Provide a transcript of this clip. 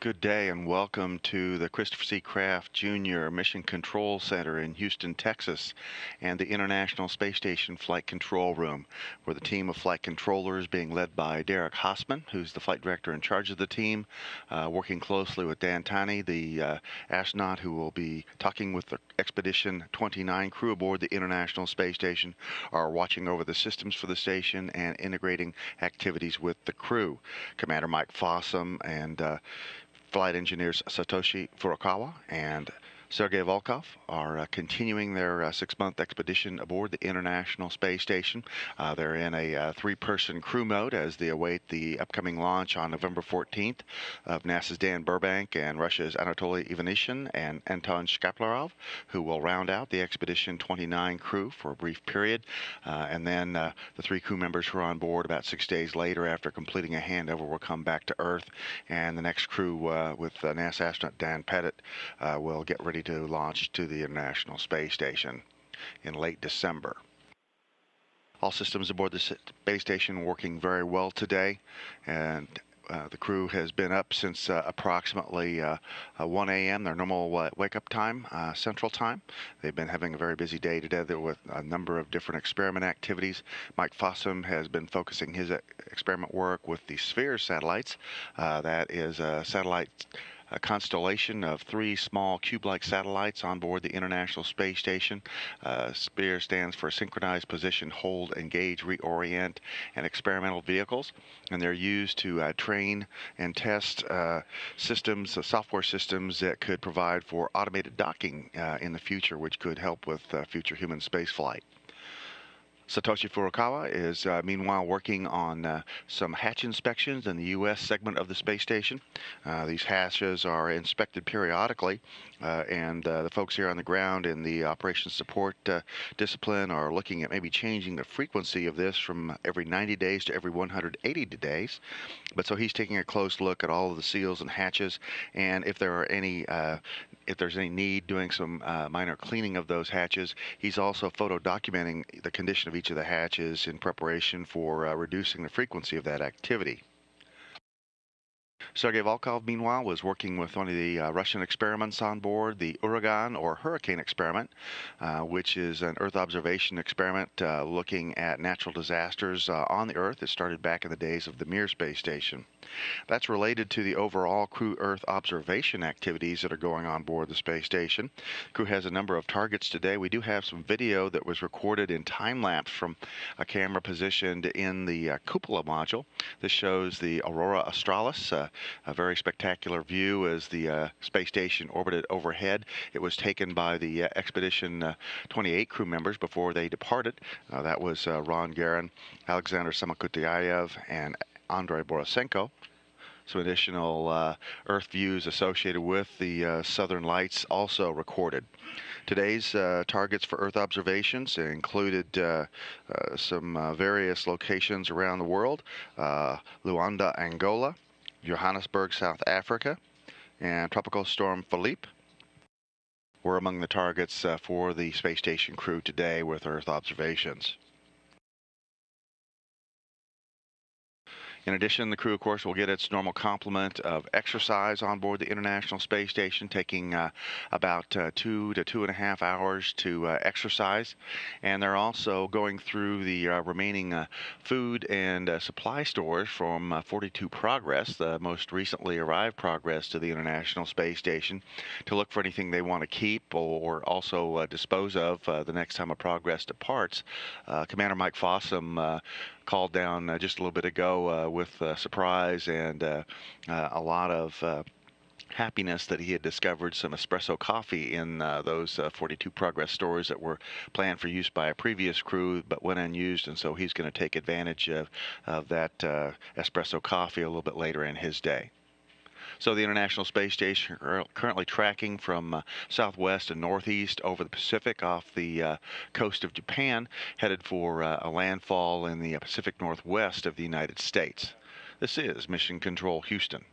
Good day and welcome to the Christopher C. Kraft Jr. Mission Control Center in Houston, Texas, and the International Space Station Flight Control Room, where the team of flight controllers being led by Derek Hausman, who's the flight director in charge of the team, working closely with Dan Tiny, the astronaut who will be talking with the Expedition 29 crew aboard the International Space Station, are watching over the systems for the station and integrating activities with the crew. Commander Mike Fossum and flight engineers Satoshi Furukawa and Sergei Volkov are continuing their 6-month expedition aboard the International Space Station. They're in a 3-person crew mode as they await the upcoming launch on November 14th of NASA's Dan Burbank and Russia's Anatoly Ivanishin and Anton Shkaplerov, who will round out the Expedition 29 crew for a brief period. And then the 3 crew members who are on board about 6 days later after completing a handover will come back to Earth, and the next crew with NASA astronaut Dan Pettit will get ready to launch to the International Space Station in late December. All systems aboard the space station working very well today, and the crew has been up since approximately 1 a.m., their normal wake-up time, Central Time. They've been having a very busy day today with a number of different experiment activities. Mike Fossum has been focusing his experiment work with the Sphere satellites. That is a constellation of 3 small cube-like satellites on board the International Space Station. SPEAR stands for Synchronized Position, Hold, Engage, Reorient, and Experimental Vehicles, and they're used to train and test systems, software systems that could provide for automated docking in the future, which could help with future human spaceflight. Satoshi Furukawa is meanwhile working on some hatch inspections in the U.S. segment of the space station. These hatches are inspected periodically, and the folks here on the ground in the operations support discipline are looking at maybe changing the frequency of this from every 90 days to every 180 days. But so he's taking a close look at all of the seals and hatches, and if there's any need doing some minor cleaning of those hatches. He's also photo documenting the condition of each of the hatches in preparation for reducing the frequency of that activity. Sergei Volkov, meanwhile, was working with one of the Russian experiments on board, the Uragan or Hurricane experiment, which is an Earth observation experiment looking at natural disasters on the Earth. It started back in the days of the Mir space station. That's related to the overall crew Earth observation activities that are going on board the space station. The crew has a number of targets today. We do have some video that was recorded in time-lapse from a camera positioned in the cupola module. This shows the Aurora Australis, a very spectacular view as the space station orbited overhead. It was taken by the Expedition 28 crew members before they departed. That was Ron Garin, Alexander Samokhutyaev, and Andrei Borisenko. Some additional Earth views associated with the Southern Lights also recorded. Today's targets for Earth observations included some various locations around the world: Luanda, Angola, Johannesburg, South Africa, and Tropical Storm Philippe were among the targets for the space station crew today with Earth observations. In addition, the crew, of course, will get its normal complement of exercise on board the International Space Station, taking about 2 to 2.5 hours to exercise. And they're also going through the remaining food and supply stores from 42 Progress, the most recently arrived Progress to the International Space Station, to look for anything they want to keep or also dispose of the next time a Progress departs. Commander Mike Fossum called down just a little bit ago with surprise and a lot of happiness that he had discovered some espresso coffee in those 42 Progress stores that were planned for use by a previous crew but went unused, and so he's going to take advantage of that espresso coffee a little bit later in his day. So the International Space Station currently tracking from southwest and northeast over the Pacific off the coast of Japan, headed for a landfall in the Pacific Northwest of the United States. This is Mission Control Houston.